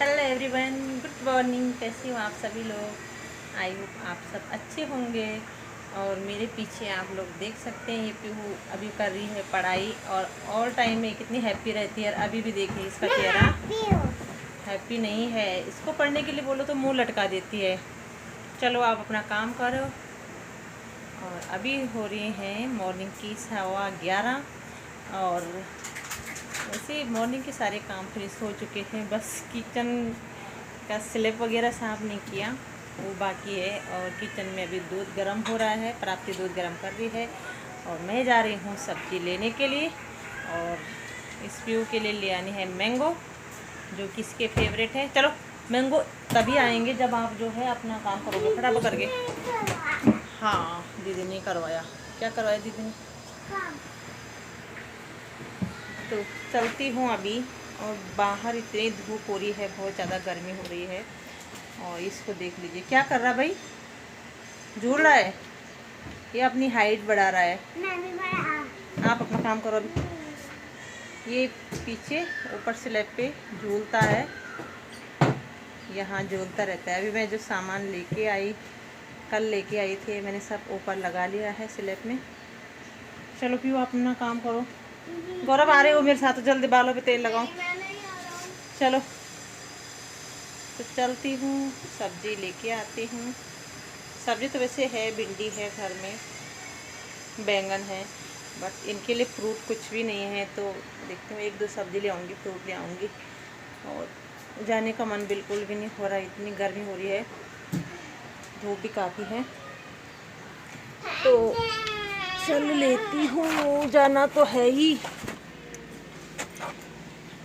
Hello everyone, good morning. कैसे हो आप सभी लोग? आई होप आप सब अच्छे होंगे। और मेरे पीछे आप लोग देख सकते हैं, ये पीहू अभी कर रही है पढ़ाई। और ऑल टाइम में कितनी हैप्पी रहती है। अभी भी देखिए इसका चेहरा हैप्पी नहीं है। इसको पढ़ने के लिए बोलो तो मुंह लटका देती है। चलो आप अपना काम करो। और अभी हो रही हैं मॉर्निंग की 11:15। और वैसे मॉर्निंग के सारे काम फिनिश हो चुके हैं, बस किचन का स्लैब वगैरह साफ़ नहीं किया, वो बाकी है। और किचन में अभी दूध गर्म हो रहा है, प्राप्ति दूध गर्म कर रही है। और मैं जा रही हूँ सब्ज़ी लेने के लिए। और इस पीयू के लिए ले आनी है मैंगो, जो कि इसके फेवरेट है। चलो, मैंगो तभी आएंगे जब आप जो है अपना काम करोगे फटाफट करके। हाँ, दीदी ने करवाया। क्या करवाया दीदी ने? तो चलती हूँ अभी। और बाहर इतनी धूप हो रही है, बहुत ज़्यादा गर्मी हो रही है। और इसको देख लीजिए क्या कर रहा भाई, झूल रहा है। ये अपनी हाइट बढ़ा रहा है। आप अपना काम करो अभी। ये पीछे ऊपर स्लैब पे झूलता है, यहाँ झूलता रहता है। अभी मैं जो सामान लेके आई, कल लेके आई थी, मैंने सब ऊपर लगा लिया है स्लैब में। चलो पीओ, अपना काम करो। गौरव आ रहे हो मेरे साथ? तो जल्दी बालों पे तेल लगाओ। चलो, तो चलती हूँ, सब्जी लेके आती हूँ। सब्जी तो वैसे है, भिंडी है घर में, बैंगन है, बट इनके लिए फ्रूट कुछ भी नहीं है। तो देखती हूँ, एक दो सब्जी ले आऊँगी, फ्रूट ले आऊँगी। और जाने का मन बिल्कुल भी नहीं हो रहा, इतनी गर्मी हो रही है, धूप भी काफ़ी है। तो चल लेती हूँ, जाना तो है ही।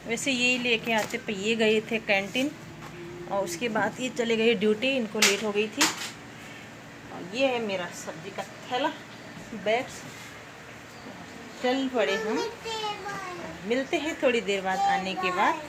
वैसे यही लेके आते, ये गए थे कैंटीन और उसके बाद ये चले गए ड्यूटी, इनको लेट हो गई थी। और ये है मेरा सब्जी का थैला, बैग्स। चल पड़े हम, मिलते हैं थोड़ी देर बाद आने के बाद।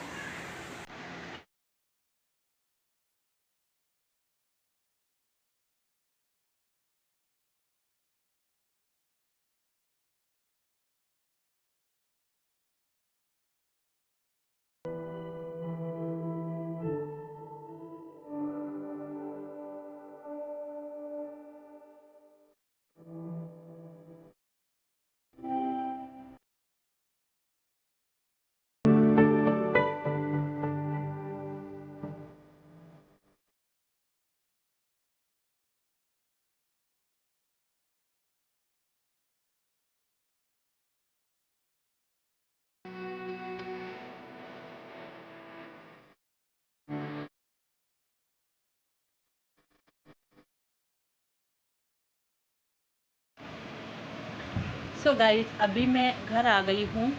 सो गाइस, अभी मैं घर आ गई हूँ।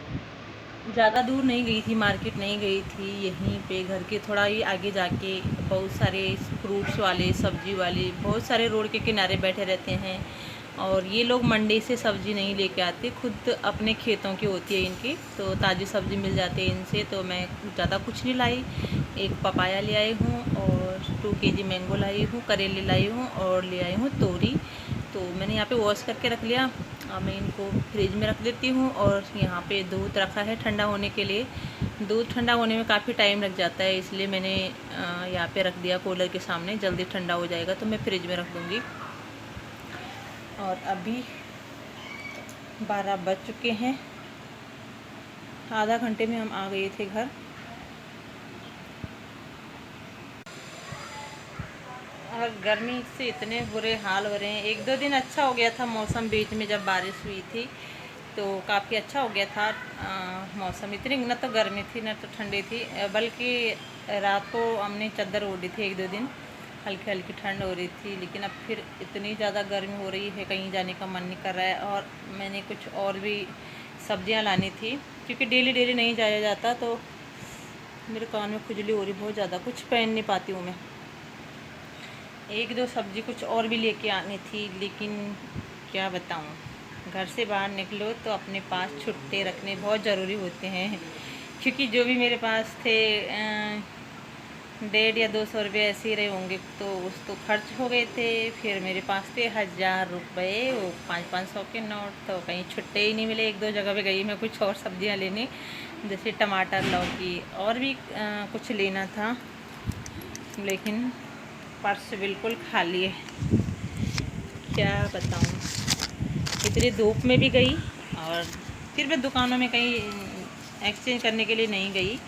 ज़्यादा दूर नहीं गई थी, मार्केट नहीं गई थी। यहीं पे घर के थोड़ा ही आगे जाके बहुत सारे फ्रूट्स वाले, सब्जी वाले, बहुत सारे रोड के किनारे बैठे रहते हैं। और ये लोग मंडी से सब्ज़ी नहीं लेके आते, खुद अपने खेतों की होती है इनकी, तो ताज़ी सब्ज़ी मिल जाती है इनसे। तो मैं ज़्यादा कुछ नहीं लाई, एक पपाया ले आई हूँ और 2 केजी मैंगो लाई हूँ, करेले लाई हूँ और ले आई हूँ तोरी। तो मैंने यहाँ पे वॉश करके रख लिया। अब मैं इनको फ्रिज में रख देती हूँ। और यहाँ पे दूध रखा है ठंडा होने के लिए। दूध ठंडा होने में काफ़ी टाइम लग जाता है, इसलिए मैंने यहाँ पे रख दिया कूलर के सामने। जल्दी ठंडा हो जाएगा तो मैं फ्रिज में रख दूँगी। और अभी 12 बज चुके हैं, आधा घंटे में हम आ गए थे घर। और गर्मी से इतने बुरे हाल हो रहे हैं। 1-2 दिन अच्छा हो गया था मौसम, बीच में जब बारिश हुई थी तो काफ़ी अच्छा हो गया था मौसम। इतनी न तो गर्मी थी न तो ठंडी थी, बल्कि रात को हमने चादर ओढ़ी थी। 1-2 दिन हल्की हल्की ठंड हो रही थी, लेकिन अब फिर इतनी ज़्यादा गर्मी हो रही है, कहीं जाने का मन नहीं कर रहा है। और मैंने कुछ और भी सब्जियां लानी थी, क्योंकि डेली डेली नहीं जाया जाता, तो मेरे कान में खुजली हो रही बहुत ज़्यादा, कुछ पहन नहीं पाती हूँ मैं। 1-2 सब्जी कुछ और भी लेके आनी थी, लेकिन क्या बताऊँ, घर से बाहर निकलो तो अपने पास छुट्टे रखने बहुत ज़रूरी होते हैं। क्योंकि जो भी मेरे पास थे 150 या 200 रुपये ऐसे ही रहे होंगे, तो उस तो खर्च हो गए थे। फिर मेरे पास थे 1000 रुपये, वो 500-500 के नोट। तो कहीं छुट्टे ही नहीं मिले। 1-2 जगह पे गई मैं कुछ और सब्जियां लेने, जैसे टमाटर, लौकी और भी कुछ लेना था। लेकिन पर्स बिल्कुल खाली है। क्या बताऊँ, इतनी धूप में भी गई और फिर मैं दुकानों में कहीं एक्सचेंज करने के लिए नहीं गई।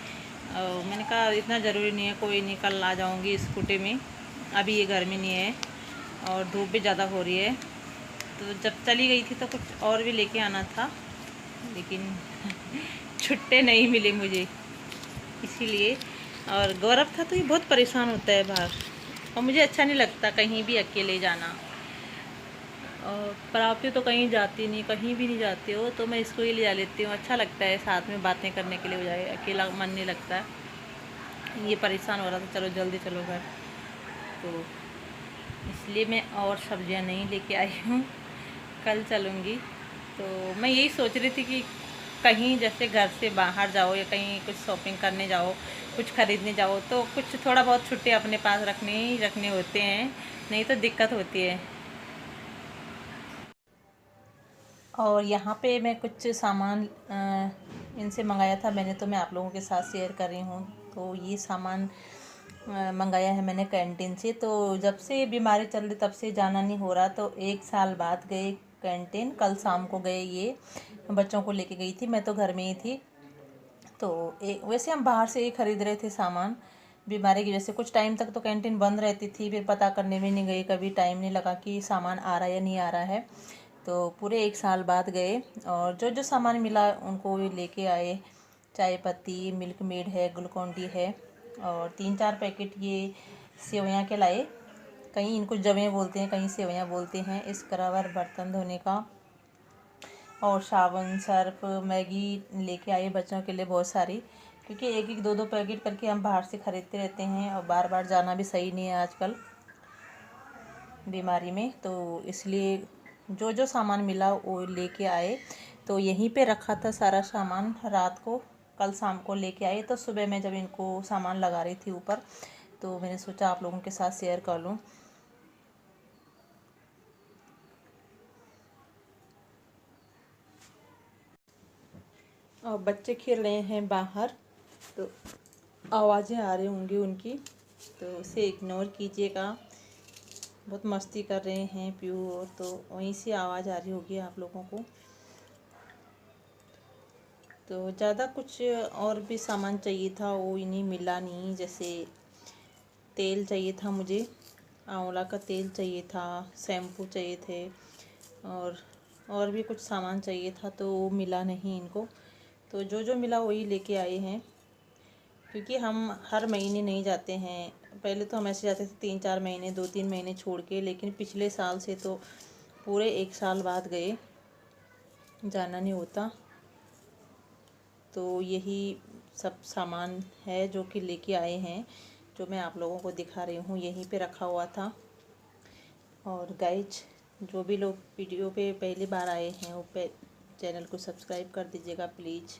मैंने कहा इतना ज़रूरी नहीं है, कोई नहीं, कल आ जाऊँगी स्कूटी में, अभी ये गर्मी नहीं है और धूप भी ज़्यादा हो रही है। तो जब चली गई थी तो कुछ और भी लेके आना था, लेकिन छुट्टे नहीं मिले मुझे, इसीलिए। और गौरव था तो ये बहुत परेशान होता है बाहर, और मुझे अच्छा नहीं लगता कहीं भी अकेले जाना। और प्राप्ति तो कहीं जाती नहीं, कहीं भी नहीं जाती हो, तो मैं इसको ही ले जा लेती हूँ। अच्छा लगता है साथ में बातें करने के लिए, हो जाए अकेला मन नहीं लगता। ये परेशान हो रहा था, चलो जल्दी चलो घर, तो इसलिए मैं और सब्जियां नहीं लेके आई हूँ, कल चलूँगी। तो मैं यही सोच रही थी कि कहीं जैसे घर से बाहर जाओ या कहीं कुछ शॉपिंग करने जाओ, कुछ ख़रीदने जाओ, तो कुछ थोड़ा बहुत छुट्टे अपने पास रखने होते हैं, नहीं तो दिक्कत होती है। और यहाँ पे मैं कुछ सामान इनसे मंगाया था मैंने, तो मैं आप लोगों के साथ शेयर कर रही हूँ। तो ये सामान मंगाया है मैंने कैंटीन से। तो जब से बीमारी चल रही तब से जाना नहीं हो रहा, तो 1 साल बाद गए कैंटीन। कल शाम को गए, ये बच्चों को लेके गई थी, मैं तो घर में ही थी। तो वैसे हम बाहर से ही ख़रीद रहे थे सामान, बीमारी की वजह से। कुछ टाइम तक तो कैंटीन बंद रहती थी, फिर पता करने में नहीं गई, कभी टाइम नहीं लगा कि सामान आ रहा है या नहीं आ रहा है। तो पूरे 1 साल बाद गए और जो जो सामान मिला उनको लेके आए। चाय पत्ती, मिल्क मेड है, ग्लूकॉन डी है, और 3-4 पैकेट ये सेवइयाँ के लाए। कहीं इनको जवें बोलते हैं, कहीं सेवइयाँ बोलते हैं। स्क्रबर बर्तन धोने का, और साबुन, सर्फ, मैगी लेके आए बच्चों के लिए बहुत सारी, क्योंकि 1-1, 2-2 पैकेट करके हम बाहर से ख़रीदते रहते हैं, और बार बार जाना भी सही नहीं है आजकल बीमारी में। तो इसलिए जो जो सामान मिला वो लेके आए। तो यहीं पे रखा था सारा सामान रात को, कल शाम को लेके आए। तो सुबह में जब इनको सामान लगा रही थी ऊपर, तो मैंने सोचा आप लोगों के साथ शेयर कर लूँ। और बच्चे खेल रहे हैं बाहर, तो आवाज़ें आ रही होंगी उनकी, तो उसे इग्नोर कीजिएगा। बहुत मस्ती कर रहे हैं प्यू, और तो वहीं से आवाज़ आ रही होगी आप लोगों को। तो ज़्यादा कुछ और भी सामान चाहिए था, वो इन्हीं मिला नहीं। जैसे तेल चाहिए था मुझे, आंवला का तेल चाहिए था, शैम्पू चाहिए थे, और भी कुछ सामान चाहिए था, तो वो मिला नहीं इनको। तो जो जो मिला वही लेके आए हैं, क्योंकि हम हर महीने नहीं जाते हैं। पहले तो हम ऐसे जाते थे 3-4 महीने, 2-3 महीने छोड़ के, लेकिन पिछले साल से तो पूरे 1 साल बाद गए, जाना नहीं होता। तो यही सब सामान है जो कि लेके आए हैं, जो मैं आप लोगों को दिखा रही हूँ, यहीं पे रखा हुआ था। और गाइज, जो भी लोग वीडियो पे पहली बार आए हैं वो चैनल को सब्सक्राइब कर दीजिएगा प्लीज़।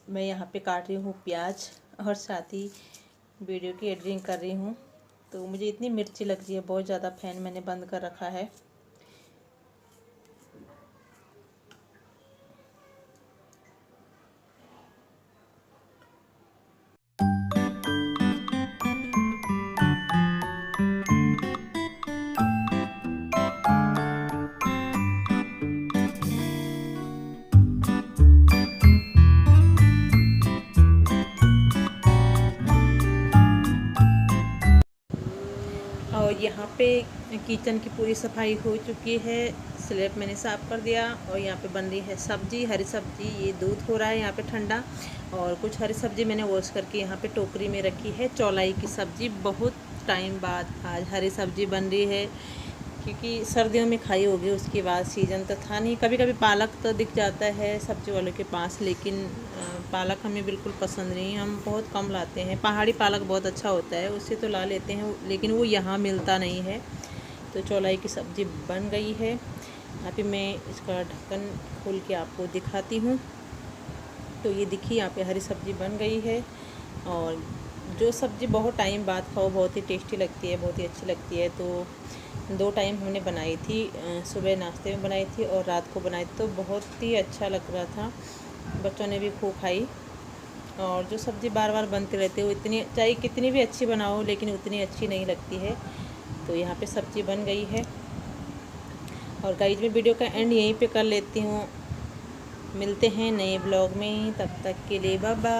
मैं यहाँ पे काट रही हूँ प्याज, और साथ ही वीडियो की एडिटिंग कर रही हूँ। तो मुझे इतनी मिर्ची लग रही है बहुत ज़्यादा, फैन मैंने बंद कर रखा है। और यहाँ पे किचन की पूरी सफाई हो चुकी है, स्लैब मैंने साफ़ कर दिया। और यहाँ पे बन रही है सब्जी, हरी सब्जी। ये दूध हो रहा है यहाँ पे ठंडा, और कुछ हरी सब्जी मैंने वॉश करके यहाँ पे टोकरी में रखी है। चौलाई की सब्ज़ी, बहुत टाइम बाद आज हरी सब्जी बन रही है, क्योंकि सर्दियों में खाई होगी, उसके बाद सीज़न तो था नहीं। कभी कभी पालक तो दिख जाता है सब्ज़ी वालों के पास, लेकिन पालक हमें बिल्कुल पसंद नहीं, हम बहुत कम लाते हैं। पहाड़ी पालक बहुत अच्छा होता है, उससे तो ला लेते हैं, लेकिन वो यहाँ मिलता नहीं है। तो चौलाई की सब्ज़ी बन गई है। अभी मैं इसका ढक्कन खोल के आपको दिखाती हूँ। तो ये देखिए, यहाँ पे हरी सब्ज़ी बन गई है। और जो सब्ज़ी बहुत टाइम बाद खाओ बहुत ही टेस्टी लगती है, बहुत ही अच्छी लगती है। तो 2 टाइम हमने बनाई थी, सुबह नाश्ते में बनाई थी और रात को बनाई थी, तो बहुत ही अच्छा लग रहा था। बच्चों ने भी खूब खाई। और जो सब्ज़ी बार बार बनती रहती है वो इतनी, चाहे कितनी भी अच्छी बनाओ लेकिन उतनी अच्छी नहीं लगती है। तो यहाँ पे सब्ज़ी बन गई है। और गाइस मैं वीडियो का एंड यहीं पे कर लेती हूँ। मिलते हैं नए ब्लॉग में, तब तक के लिए बाय बाय।